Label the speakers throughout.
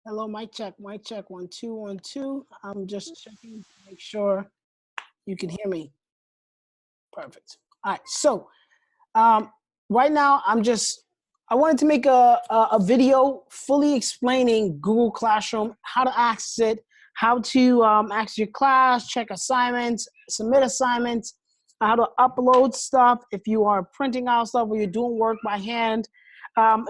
Speaker 1: Hello, mic check, 1 2 1 2. I'm just checking to make sure you can hear me. Perfect. All right. So, um, right now, I wanted to make a video fully explaining Google Classroom, how to access it, how to access your class, check assignments, submit assignments, how to upload stuff if you are printing out stuff or you're doing work by hand,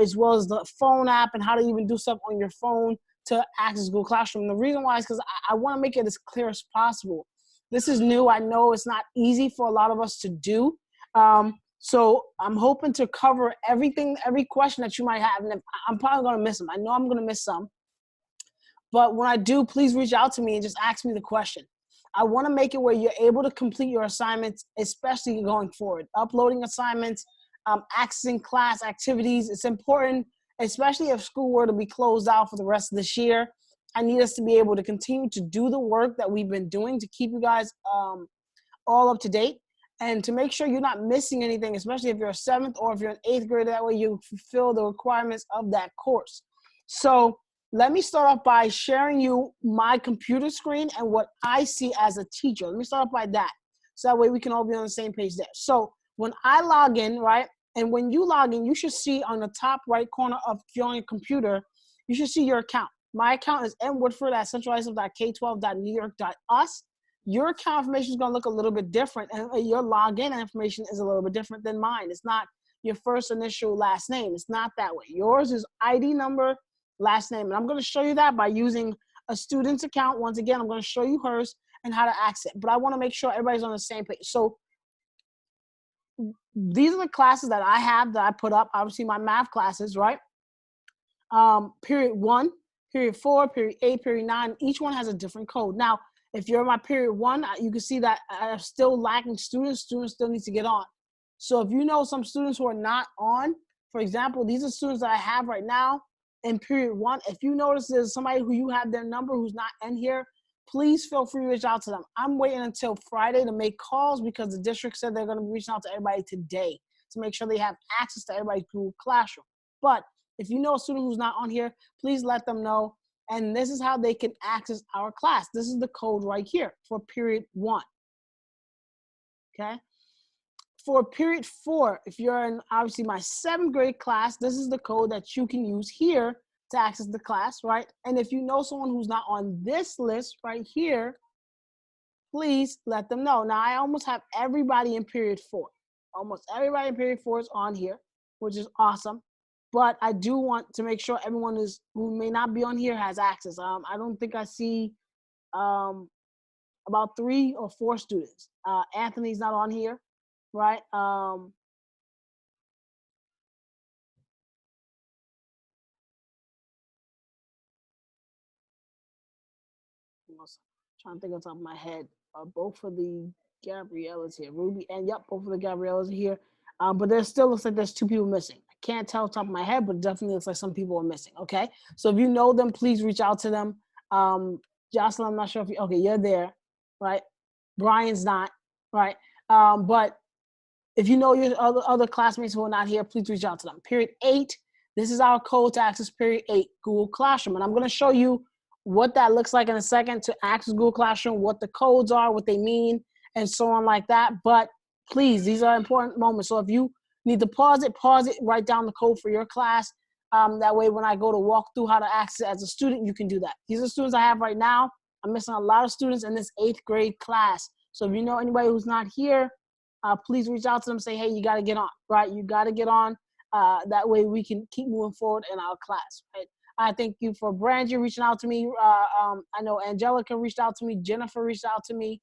Speaker 1: as well as the phone app and how to even do stuff on your phone to access Google Classroom. The reason why is because I want to make it as clear as possible. This is new. I know it's not easy for a lot of us to do. So I'm hoping to cover everything, every question that you might have. And I'm probably going to miss them. I know I'm going to miss some. But when I do, please reach out to me and just ask me the question. I want to make it where you're able to complete your assignments, especially going forward. Uploading assignments, accessing class activities. It's important, especially if school were to be closed out for the rest of this year. I need us to be able to continue to do the work that we've been doing to keep you guys all up to date and to make sure you're not missing anything, especially if you're a 7th or if you're an 8th grader. That way you fulfill the requirements of that course. So let me start off by sharing you my computer screen and what I see as a teacher. Let me start off by that. So that way we can all be on the same page there. So when I log in, right, and when you log in, you should see on the top right corner of your computer, you should see your account. My account is mwoodford at centralism.k12.newyork.us. Your account information is going to look a little bit different, and your login information is a little bit different than mine. It's not your first initial last name. It's not that way. Yours is ID number, last name. And I'm going to show you that by using a student's account. Once again, I'm going to show you hers and how to access it. But I want to make sure everybody's on the same page. So these are the classes that I have that I put up. Obviously, my math classes, right? Period 1, period 4, period 8, period 9. Each one has a different code. Now, if you're in my period 1, you can see that I'm still lacking students. Students still need to get on. So if you know some students who are not on, for example, these are students that I have right now in period 1. If you notice there's somebody who you have their number who's not in here, please feel free to reach out to them. I'm waiting until Friday to make calls because the district said they're going to be reaching out to everybody today to make sure they have access to everybody's Google Classroom. But if you know a student who's not on here, please let them know. And this is how they can access our class. This is the code right here for period 1. Okay. For period 4, if you're in obviously my 7th grade class, this is the code that you can use here to access the class, right? And if you know someone who's not on this list right here, please let them know. Now, I almost have everybody in period 4. Almost everybody in period 4 is on here, which is awesome. But I do want to make sure everyone who may not be on here has access. I don't think I see about 3 or 4 students. Anthony's not on here, right? I'm trying to think on top of my head. Both of the Gabriellas here, Ruby, and yep, both of the Gabriellas are here. But there still looks like there's 2 people missing. I can't tell top of my head, but it definitely looks like some people are missing. Okay, so if you know them, please reach out to them. Jocelyn, I'm not sure if you, okay, you're there, right? Brian's not, right? But if you know your other classmates who are not here, please reach out to them. Period 8, this is our code to access period 8, Google Classroom. And I'm going to show you what that looks like in a second to access Google Classroom, what the codes are, what they mean, and so on like that. But please, these are important moments. So if you need to pause it, write down the code for your class. That way when I go to walk through how to access it as a student, you can do that. These are students I have right now. I'm missing a lot of students in this 8th grade class. So if you know anybody who's not here, please reach out to them, say, hey, you got to get on, right? You got to get on. That way we can keep moving forward in our class, right? I thank you for Brandy reaching out to me. I know Angelica reached out to me. Jennifer reached out to me.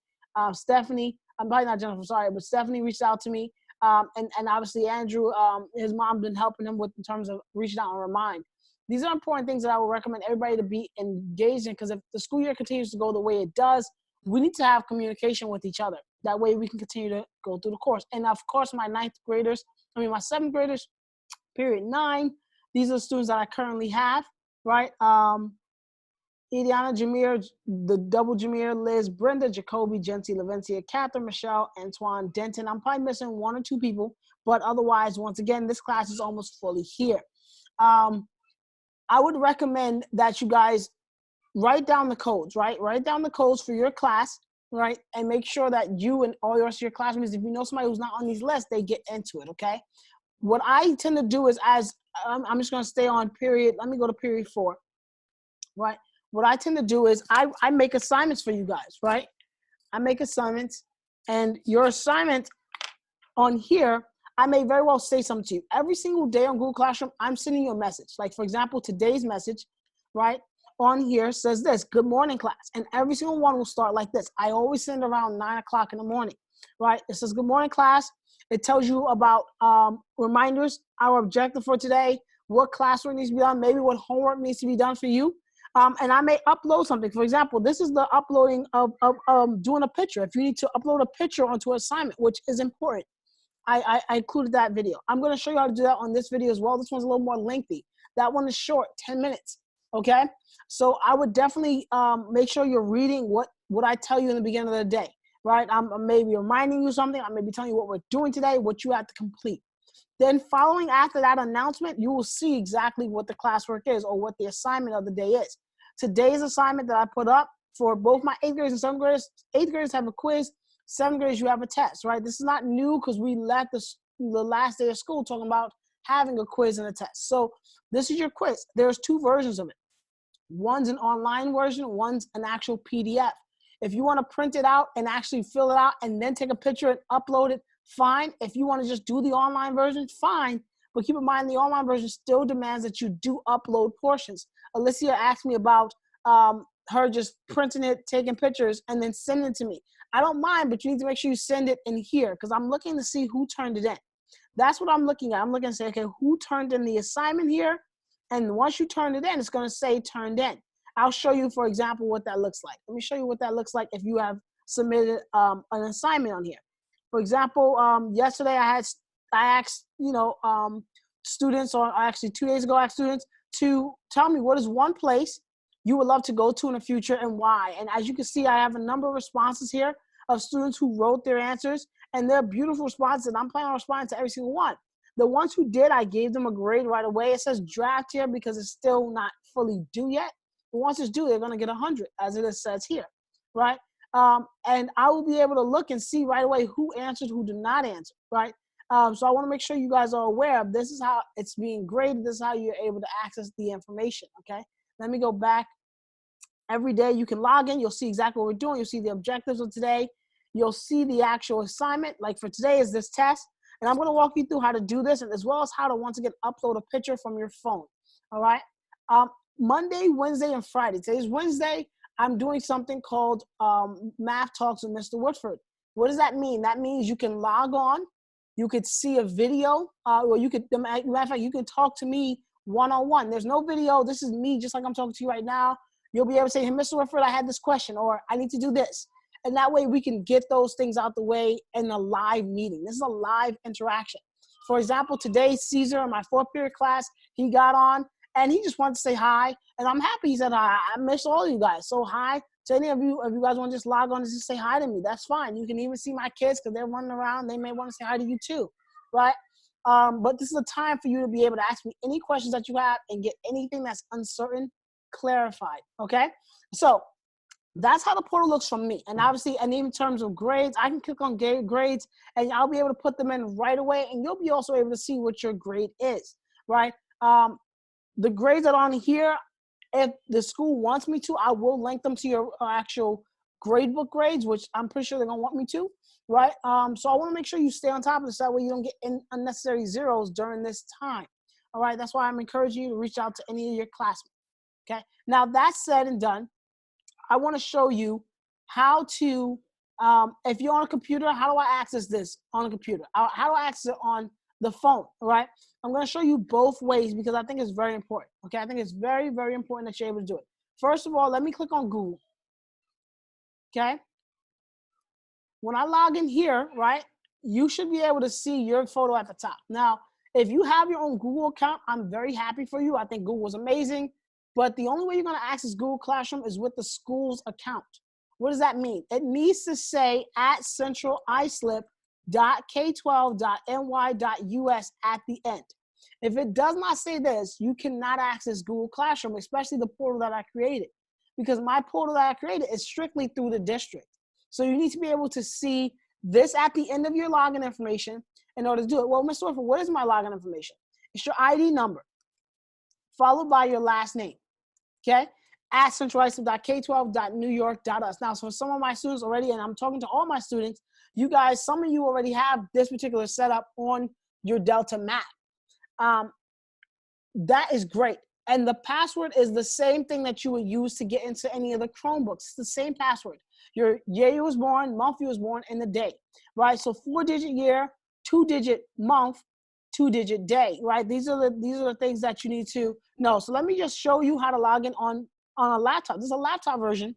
Speaker 1: Stephanie, I'm probably not Jennifer, sorry, but Stephanie reached out to me. And obviously Andrew, his mom's been helping him with in terms of reaching out and remind. These are important things that I would recommend everybody to be engaged in, because if the school year continues to go the way it does, we need to have communication with each other. That way we can continue to go through the course. And of course, my 7th graders, period 9, these are the students that I currently have, right? Idiana, Jameer, the double Jameer, Liz, Brenda, Jacoby, Jency, Lavencia, Catherine, Michelle, Antoine, Denton. I'm probably missing 1 or 2 people, but otherwise, once again, this class is almost fully here. I would recommend that you guys write down the codes, right? Write down the codes for your class, right? And make sure that you and all the rest of your classmates, if you know somebody who's not on these lists, they get into it, okay? What I tend to do is, as I'm just going to stay on period. Let me go to period 4, right? What I tend to do is I make assignments for you guys, right? I make assignments, and your assignment on here, I may very well say something to you. Every single day on Google Classroom, I'm sending you a message. Like, for example, today's message, right, on here says this: good morning, class. And every single one will start like this. I always send around 9 o'clock in the morning, right? It says, good morning, class. It tells you about reminders, our objective for today, what classwork needs to be done, maybe what homework needs to be done for you. And I may upload something. For example, this is the uploading of doing a picture. If you need to upload a picture onto an assignment, which is important, I included that video. I'm going to show you how to do that on this video as well. This one's a little more lengthy. That one is short, 10 minutes. Okay? So I would definitely make sure you're reading what I tell you in the beginning of the day, right? I'm maybe reminding you something. I may be telling you what we're doing today, what you have to complete. Then following after that announcement, you will see exactly what the classwork is or what the assignment of the day is. Today's assignment that I put up for both my 8th graders and 7th graders, 8th graders have a quiz, 7th graders you have a test, right? This is not new because we left the last day of school talking about having a quiz and a test. So this is your quiz. There's 2 versions of it. One's an online version, one's an actual PDF. If you want to print it out and actually fill it out and then take a picture and upload it, fine. If you want to just do the online version, fine. But keep in mind, the online version still demands that you do upload portions. Alicia asked me about her just printing it, taking pictures, and then sending it to me. I don't mind, but you need to make sure you send it in here because I'm looking to see who turned it in. That's what I'm looking at. I'm looking to say, okay, who turned in the assignment here? And once you turn it in, it's going to say turned in. I'll show you, for example, what that looks like. Let me show you what that looks like if you have submitted an assignment on here. For example, yesterday I asked, students, or actually 2 days ago, I asked students to tell me what is one place you would love to go to in the future and why. And as you can see, I have a number of responses here of students who wrote their answers, and they're beautiful responses, and I'm planning on responding to every single one. The ones who did, I gave them a grade right away. It says draft here because it's still not fully due yet. But once it's due, they're going to get 100, as it says here, right? And I will be able to look and see right away who answered, who did not answer, right? So I want to make sure you guys are aware of this is how it's being graded. This is how you're able to access the information, okay? Let me go back. Every day you can log in. You'll see exactly what we're doing. You'll see the objectives of today. You'll see the actual assignment. Like for today is this test. And I'm going to walk you through how to do this, and as well as how to, once again, upload a picture from your phone, all right? Monday, Wednesday, and Friday. Today's Wednesday. I'm doing something called Math Talks with Mr. Woodford. What does that mean? That means you can log on. You could see a video, or you could, matter of fact, you can talk to me one-on-one. There's no video. This is me, just like I'm talking to you right now. You'll be able to say, hey, Mr. Woodford, I had this question, or I need to do this. And that way we can get those things out the way in a live meeting. This is a live interaction. For example, today, Caesar, in my 4th period class, he got on and he just wanted to say hi. And I'm happy he said hi. I miss all of you guys. So hi to any of you. If you guys want to just log on and just say hi to me, that's fine. You can even see my kids because they're running around. They may want to say hi to you too, right? But this is a time for you to be able to ask me any questions that you have and get anything that's uncertain clarified, okay? So that's how the portal looks from me. And obviously, and even in terms of grades, I can click on grades and I'll be able to put them in right away. And you'll be also able to see what your grade is, right? The grades that are on here, if the school wants me to, I will link them to your actual gradebook grades, which I'm pretty sure they're going to want me to, right? So I want to make sure you stay on top of this. That way you don't get unnecessary zeros during this time, all right? That's why I'm encouraging you to reach out to any of your classmates, okay? Now, that said and done, I want to show you how to, if you're on a computer, how do I access this on a computer? How do I access it on the phone, all right? I'm going to show you both ways because I think it's very important, okay? I think it's very, very important that you're able to do it. First of all, let me click on Google, okay? When I log in here, right, you should be able to see your photo at the top. Now, if you have your own Google account, I'm very happy for you. I think Google is amazing. But the only way you're going to access Google Classroom is with the school's account. What does that mean? It needs to say at centralislip.k12.ny.us at the end. If it does not say this, you cannot access Google Classroom, especially the portal that I created, because my portal that I created is strictly through the district. So you need to be able to see this at the end of your login information in order to do it. Well, Mr. Orford, what is my login information? It's your ID number, followed by your last name, okay? At centraliselect.k12.newyork.us. Now, so some of my students already, and I'm talking to all my students, you guys, some of you already have this particular setup on your Delta Mac. That is great. And the password is the same thing that you would use to get into any of the Chromebooks. It's the same password. Your year you was born, month you was born, and the day, right? So 4-digit year, 2-digit month, 2-digit day, right? These are the things that you need to know. So let me just show you how to log in on a laptop. This is a laptop version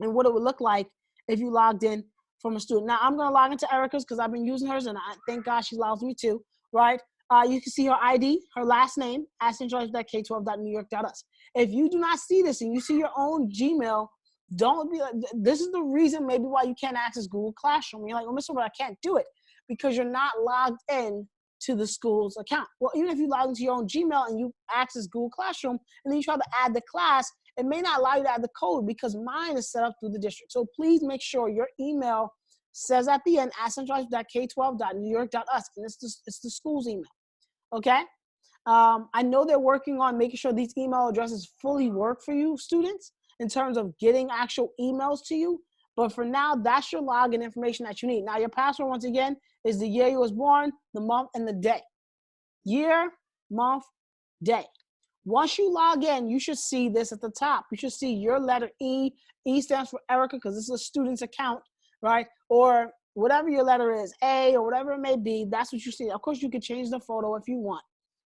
Speaker 1: and what it would look like if you logged in from a student. Now I'm gonna log into Erica's because I've been using hers and I thank God she allows me to, right? You can see her ID, her last name, at centraliselect.k12.newyork.us. If you do not see this and you see your own Gmail, don't be like, this is the reason maybe why you can't access Google Classroom. You're like, well, Mr. But I can't do it because you're not logged in to the school's account. Well, even if you log into your own Gmail and you access Google Classroom and then you try to add the class, it may not allow you to add the code because mine is set up through the district. So please make sure your email says at the end, at centraliselect.k12.newyork.us, and it's the school's email. Okay, I know they're working on making sure these email addresses fully work for you students in terms of getting actual emails to you. But for now, that's your login information that you need. Now your password, once again, is the year you was born, the month, and the day. Year, month, day. Once you log in, you should see this at the top. You should see your letter E. E stands for Erica because this is a student's account, right? Or whatever your letter is, A or whatever it may be, that's what you see. Of course, you could change the photo if you want,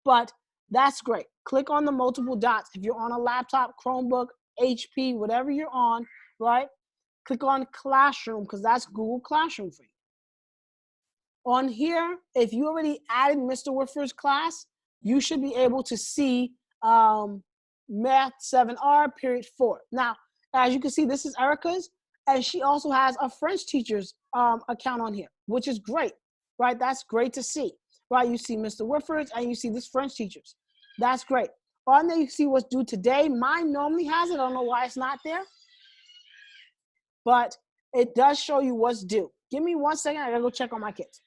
Speaker 1: but that's great. Click on the multiple dots. If you're on a laptop, Chromebook, HP, whatever you're on, right? Click on Classroom because that's Google Classroom for you. On here, if you already added Mr. Whitford's class, you should be able to see Math 7R period 4. Now, as you can see, this is Erica's. And she also has a French teacher's account on here, which is great, right? That's great to see, right? You see Mr. Whitford's and you see this French teacher's. That's great. On there, you see what's due today. Mine normally has it. I don't know why it's not there, but it does show you what's due. Give me 1 second. I gotta go check on my kids.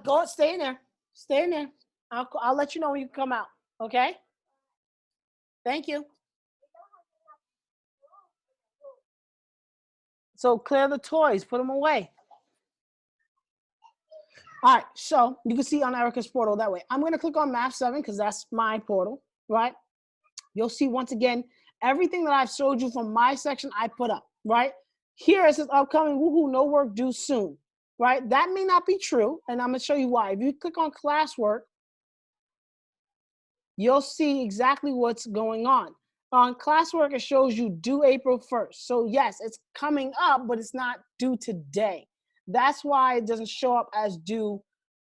Speaker 1: Go stay in there. Stay in there. I'll let you know when you come out. Okay. Thank you. So clear the toys. Put them away. All right. So you can see on Erica's portal that way. I'm going to click on Math 7 because that's my portal, right? You'll see once again everything that I've showed you from my section I put up, right? Here it says upcoming, woohoo, no work due soon, right? That may not be true, and I'm gonna show you why. If you click on classwork, you'll see exactly what's going on. On classwork, it shows you due April 1st. So yes, it's coming up, but it's not due today. That's why it doesn't show up as due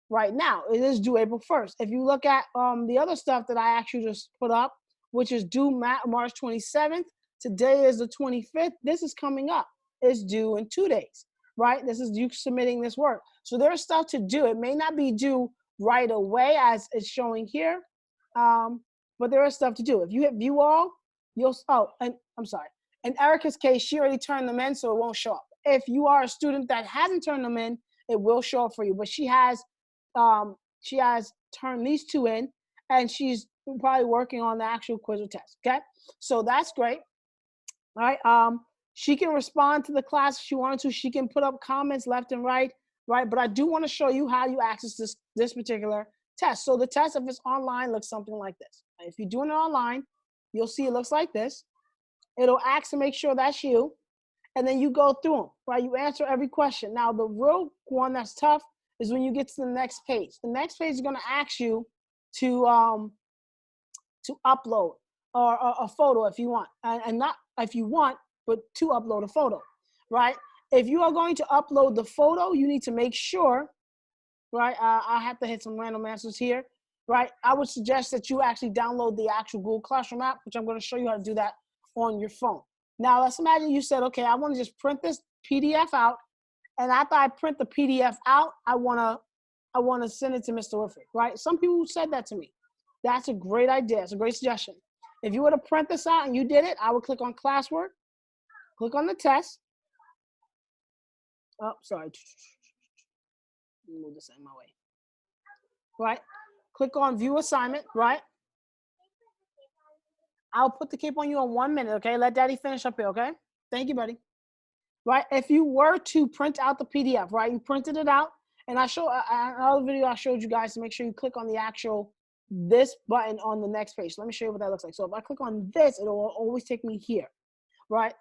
Speaker 1: right now. It is due April 1st. If you look at the other stuff that I actually just put up, which is due March 27th, today is the 25th, this is coming up. It's due in 2 days, right? This is you submitting this work. So there's stuff to do. It may not be due right away as it's showing here, but there is stuff to do. If you hit view all, you'll, and I'm sorry. In Erica's case, she already turned them in, so it won't show up. If you are a student that hasn't turned them in, it will show up for you. But she has turned these 2 in, and she's probably working on the actual quiz or test. Okay, so that's great. All right. She can respond to the class if she wanted to. She can put up comments left and right. Right. But I do want to show you how you access this particular test. So the test, if it's online, looks something like this. If you're doing it online, you'll see it looks like this. It'll ask to make sure that's you, and then you go through them. Right. You answer every question. Now the real one that's tough is when you get to the next page. The next page is going to ask you to upload or a photo if you want, and not if you want, but to upload a photo, right? If you are going to upload the photo, you need to make sure, right? I have to hit some random answers here, right? I would suggest that you actually download the actual Google Classroom app, which I'm going to show you how to do that on your phone. Now, let's imagine you said, okay, I want to just print this PDF out, and after I print the PDF out, I want to send it to Mr. Wilfred, right? Some people said that to me. That's a great idea. It's a great suggestion. If you were to print this out and you did it, I would click on classwork, click on the test. Oh, sorry. Move this in my way. Right. Click on view assignment. Right. I'll put the cape on you in 1 minute. Okay. Let daddy finish up here. Okay. Thank you, buddy. Right. If you were to print out the PDF, right, you printed it out, and I show another video I showed you guys to make sure you click on the actual this button on the next page. Let me show you what that looks like. So if I click on this, it will always take me here, right?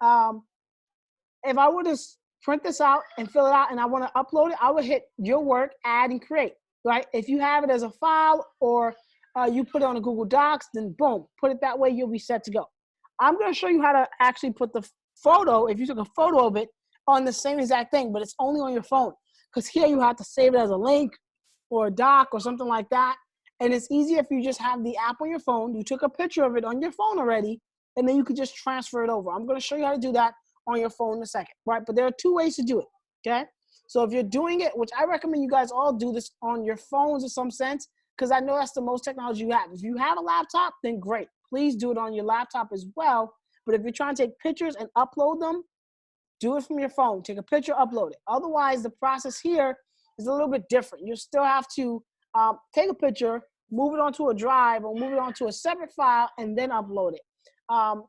Speaker 1: If I were to print this out and fill it out and I want to upload it, I would hit your work, add, and create, right? If you have it as a file or you put it on a Google Docs, then boom, put it that way, you'll be set to go. I'm going to show you how to actually put the photo, if you took a photo of it, on the same exact thing, but it's only on your phone. Because here you have to save it as a link or a doc or something like that. And it's easier if you just have the app on your phone. You took a picture of it on your phone already, and then you could just transfer it over. I'm going to show you how to do that on your phone in a second, right? But there are two ways to do it, okay? So if you're doing it, which I recommend you guys all do this on your phones in some sense, because I know that's the most technology you have. If you have a laptop, then great. Please do it on your laptop as well. But if you're trying to take pictures and upload them, do it from your phone. Take a picture, upload it. Otherwise, the process here is a little bit different. You still have to take a picture, move it onto a drive or move it onto a separate file, and then upload it.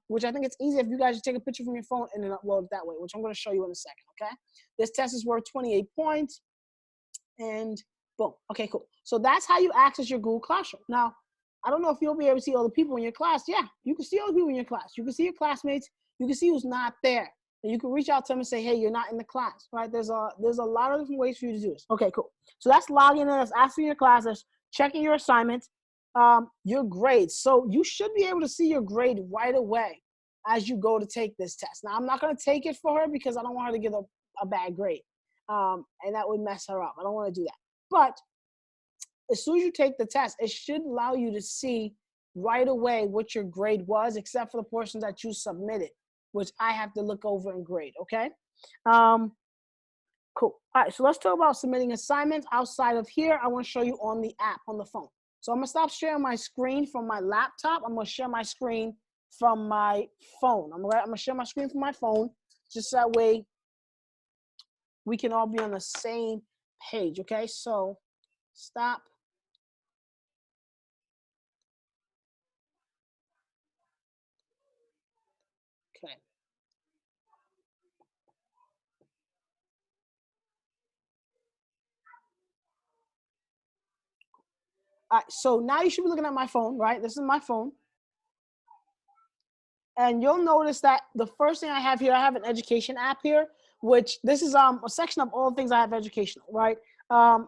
Speaker 1: Which I think it's easier if you guys just take a picture from your phone and then upload it that way, which I'm going to show you in a second, okay? This test is worth 28 points, and boom. Okay, cool. So that's how you access your Google Classroom. Now, I don't know if you'll be able to see all the people in your class. Yeah, you can see all the people in your class. You can see your classmates. You can see who's not there. And you can reach out to them and say, hey, you're not in the class, right? There's a lot of different ways for you to do this. Okay, cool. So that's logging in, that's asking your class, that's checking your assignments, your grades. So you should be able to see your grade right away as you go to take this test. Now, I'm not going to take it for her because I don't want her to get a bad grade. And that would mess her up. I don't want to do that. But as soon as you take the test, it should allow you to see right away what your grade was, except for the portion that you submitted, which I have to look over and grade, okay? Cool. All right, so let's talk about submitting assignments. Outside of here, I want to show you on the app, on the phone. So I'm going to stop sharing my screen from my laptop. I'm going to share my screen from my phone. I'm going to share my screen from my phone, just that way we can all be on the same page, okay? So stop. Okay. All right, so now you should be looking at my phone, right? This is my phone. And you'll notice that the first thing I have here, I have an education app here, which this is a section of all things I have educational, right? I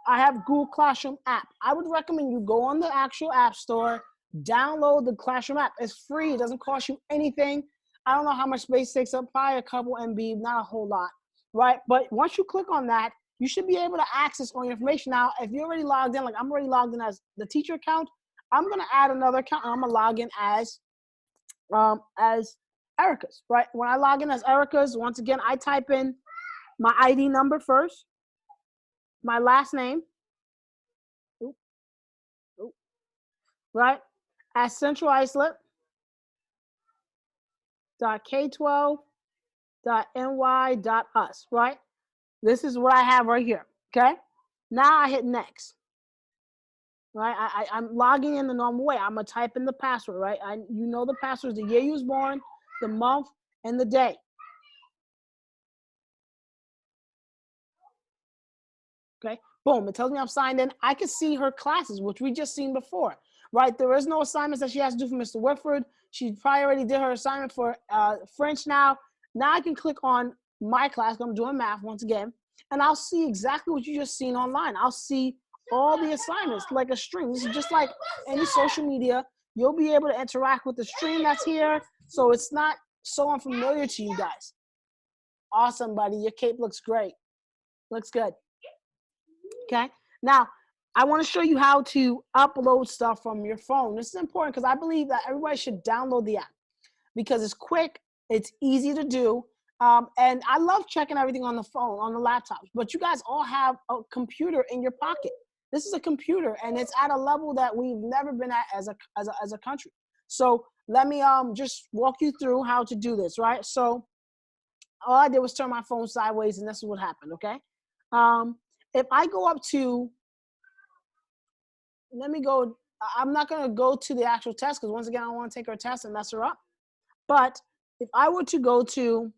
Speaker 1: have Google Classroom app. I would recommend you go on the actual app store, download the Classroom app. It's free. It doesn't cost you anything. I don't know how much space it takes up, probably a couple MB, not a whole lot, right? But once you click on that, you should be able to access all your information. Now, if you're already logged in, like I'm already logged in as the teacher account, I'm going to add another account. And I'm going to log in as Erica's, right? When I log in as Erica's, once again, I type in my ID number first, my last name, right? At Central Islip .k12.ny.us, right? This is what I have right here, okay? Now I hit next. right? I'm logging in the normal way. I'm gonna type in the password, right? You know the password is the year you was born, the month, and the day. Okay, boom, it tells me I'm signed in. I can see her classes, which we just seen before, right? There is no assignments that she has to do for Mr. Whitford. She probably already did her assignment for French now. Now I can click on my class, I'm doing math once again, and I'll see exactly what you just seen online. I'll see all the assignments like a stream. This is just like any social media. You'll be able to interact with the stream that's here, so it's not so unfamiliar to you guys. Awesome, buddy. Your cape looks great. Looks good. Okay, now I want to show you how to upload stuff from your phone. This is important because I believe that everybody should download the app because it's quick, it's easy to do, and I love checking everything on the phone, on the laptops, but you guys all have a computer in your pocket. This is a computer, and it's at a level that we've never been at as a country. So let me just walk you through how to do this, right? So all I did was turn my phone sideways, and this is what happened, okay? If I go up to, let me go, I'm not going to go to the actual test because once again, I don't want to take her test and mess her up. But if I were to go to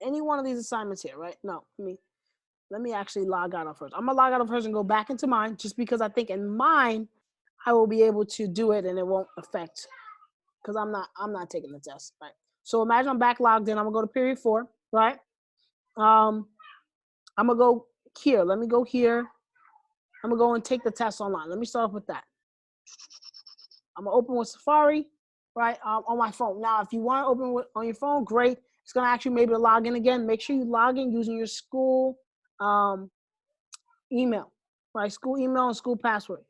Speaker 1: any one of these assignments here, right? No, let me actually log out of hers. I'm going to log out of hers and go back into mine just because I think in mine, I will be able to do it and it won't affect because I'm not taking the test, right? So imagine I'm back logged in. I'm gonna go to period 4, right? I'm gonna go here. Let me go here. I'm gonna go and take the test online. Let me start off with that. I'm gonna open with Safari, right? On my phone. Now, if you want to open with on your phone, great. It's gonna ask you maybe to log in again. Make sure you log in using your school email, right? School email and school password.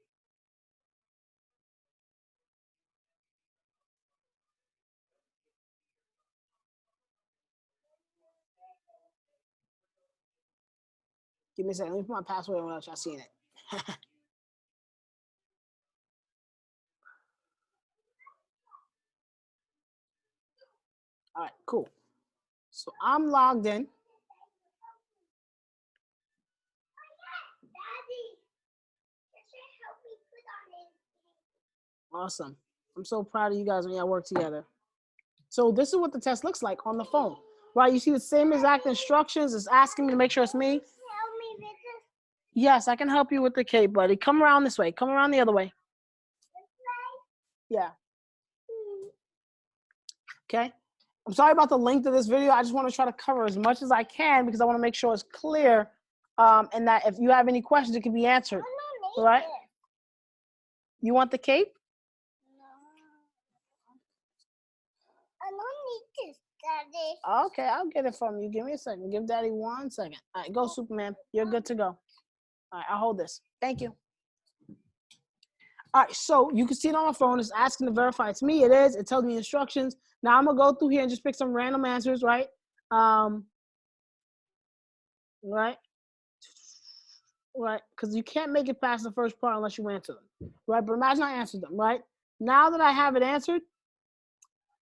Speaker 1: Give me a second. Let me put my password without y'all seeing it. All right, cool. So I'm logged in. Awesome. I'm so proud of you guys when y'all work together. So this is what the test looks like on the phone, right? You see the same exact instructions. It's asking me to make sure it's me. Yes, I can help you with the cape, buddy. Come around this way. Come around the other way. Yeah. Okay. I'm sorry about the length of this video. I just want to try to cover as much as I can because I want to make sure it's clear and that if you have any questions, it can be answered. All right. You want the cape? Okay, I'll get it from you. Give me a second. Give Daddy 1 second. All right, go, Superman. You're good to go. All right, I'll hold this. Thank you. All right, so you can see it on my phone. It's asking to verify it's me. It is. It tells me instructions. Now I'm gonna go through here and just pick some random answers, right? Right, because you can't make it past the first part unless you answer them, right? But imagine I answered them, right? Now that I have it answered,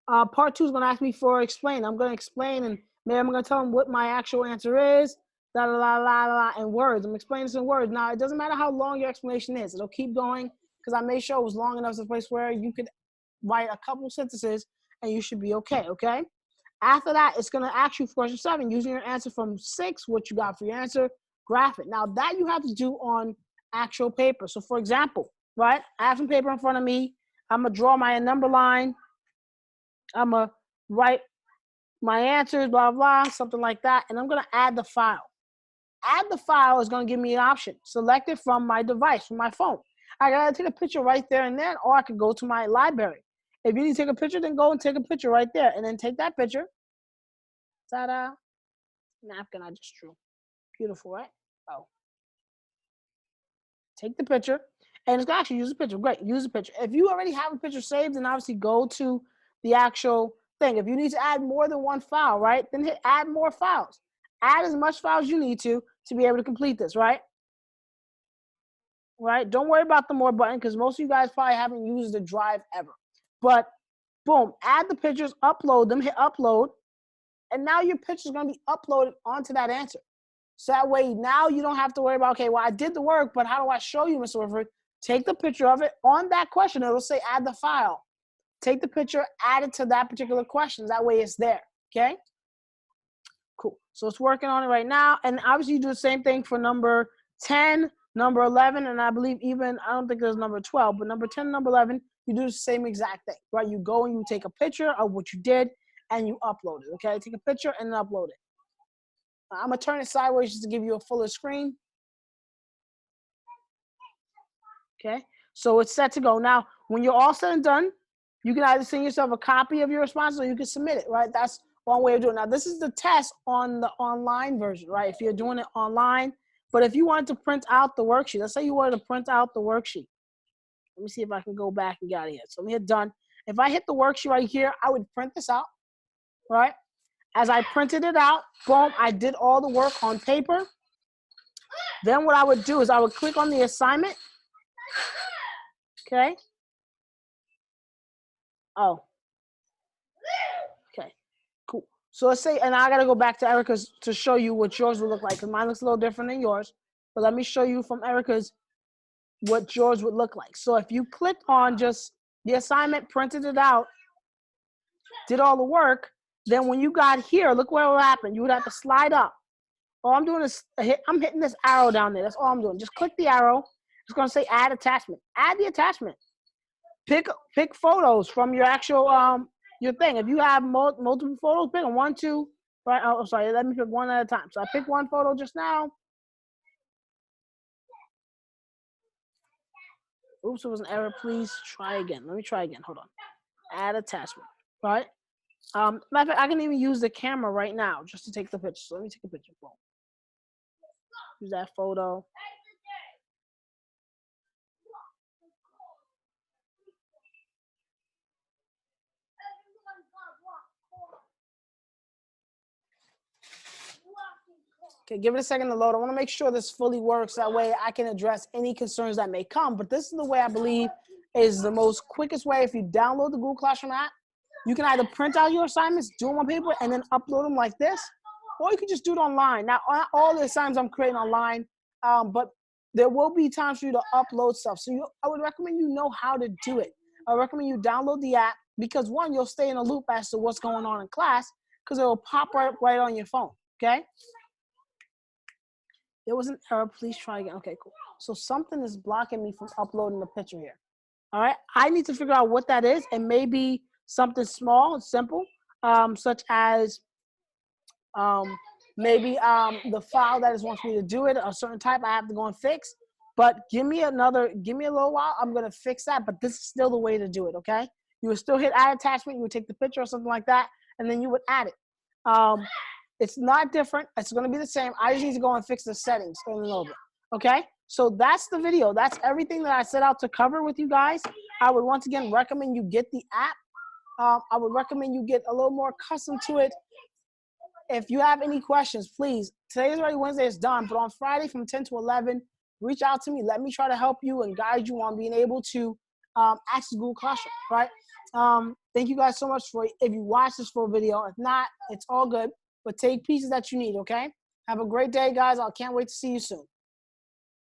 Speaker 1: part 2 is going to ask me for explain. I'm going to explain, and maybe I'm going to tell them what my actual answer is, da la la la la, in words. I'm explaining this in words. Now, it doesn't matter how long your explanation is. It'll keep going because I made sure it was long enough to the place where you could write a couple sentences and you should be okay, okay? After that, it's going to ask you for question 7, using your answer from 6, what you got for your answer, graph it. Now, that you have to do on actual paper. So, for example, right, I have some paper in front of me. I'm going to draw my number line. I'm going to write my answers, blah, blah, something like that. And I'm going to add the file. Add the file is going to give me an option. Select it from my device, from my phone. I got to take a picture right there and then, or I could go to my library. If you need to take a picture, then go and take a picture right there. And then take that picture. Ta-da. Napkin I just drew. Beautiful, right? Oh. Take the picture. And it's going to actually use a picture. Great. Use a picture. If you already have a picture saved, then obviously go to the actual thing. If you need to add more than one file, right, then hit add more files. Add as much files you need to be able to complete this, right? Right? Don't worry about the more button because most of you guys probably haven't used the drive ever. But boom, add the pictures, upload them, hit upload, And now your picture is going to be uploaded onto that answer. So that way, now you don't have to worry about, okay, well, I did the work, but how do I show you, Mr. Wilford? Take the picture of it on that question. It'll say add the file. Take the picture, add it to that particular question. That way it's there, okay? Cool. So it's working on it right now. And obviously you do the same thing for number 10, number 11, and I believe even, I don't think there's number 12, but number 10, number 11, you do the same exact thing, right? You go and you take a picture of what you did and you upload it, okay? Take a picture and upload it. I'm gonna turn it sideways just to give you a fuller screen. Okay, so it's set to go. Now, when you're all said and done, you can either send yourself a copy of your response or you can submit it, right? That's one way of doing it. Now, this is the test on the online version, right? If you're doing it online, but if you wanted to print out the worksheet, let's say you wanted to print out the worksheet. Let me see if I can go back and get out of here. So let me hit done. If I hit the worksheet right here, I would print this out, right? As I printed it out, boom, I did all the work on paper. Then what I would do is I would click on the assignment. Okay. Oh. Okay. Cool. So let's say, and I got to go back to Erica's to show you what yours would look like, because mine looks a little different than yours. But let me show you from Erica's what yours would look like. So if you click on just the assignment, printed it out, did all the work, then when you got here, look what will happen. You would have to slide up. All I'm doing is I'm hitting this arrow down there. That's all I'm doing. Just click the arrow. It's going to say add attachment. Add the attachment. Pick photos from your actual your thing. If you have multiple photos, pick them 1, 2. Right? Oh, sorry. Let me pick one at a time. So I picked one photo just now. Oops, it was an error. Please try again. Let me try again. Hold on. Add attachment. Right? Matter of fact, I can even use the camera right now just to take the picture. So let me take a picture. Use that photo. Okay, give it a second to load. I want to make sure this fully works. That way I can address any concerns that may come. But this is the way I believe is the most quickest way. If you download the Google Classroom app, you can either print out your assignments, do them on paper, and then upload them like this, or you can just do it online. Now, all the assignments I'm creating online, but there will be times for you to upload stuff. So I would recommend you know how to do it. I recommend you download the app because, one, you'll stay in a loop as to what's going on in class because it will pop right on your phone, okay? There was an error. Please try again. Okay, cool. So something is blocking me from uploading the picture here. All right, I need to figure out what that is, and maybe something small and simple, such as maybe the file that is wants me to do it, a certain type I have to go and fix. But give me a little while. I'm gonna fix that, but this is still the way to do it. Okay, you would still hit add attachment. You would take the picture or something like that, and then you would add it. It's not different. It's gonna be the same. I just need to go and fix the settings a little bit. Okay, so that's the video. That's everything that I set out to cover with you guys. I would once again recommend you get the app. I would recommend you get a little more accustomed to it. If you have any questions, please, today is already Wednesday, it's done, but on Friday from 10 to 11, reach out to me. Let me try to help you and guide you on being able to access Google Classroom, right? Thank you guys so much if you watch this full video. If not, it's all good, but take pieces that you need, okay? Have a great day, guys. I can't wait to see you soon.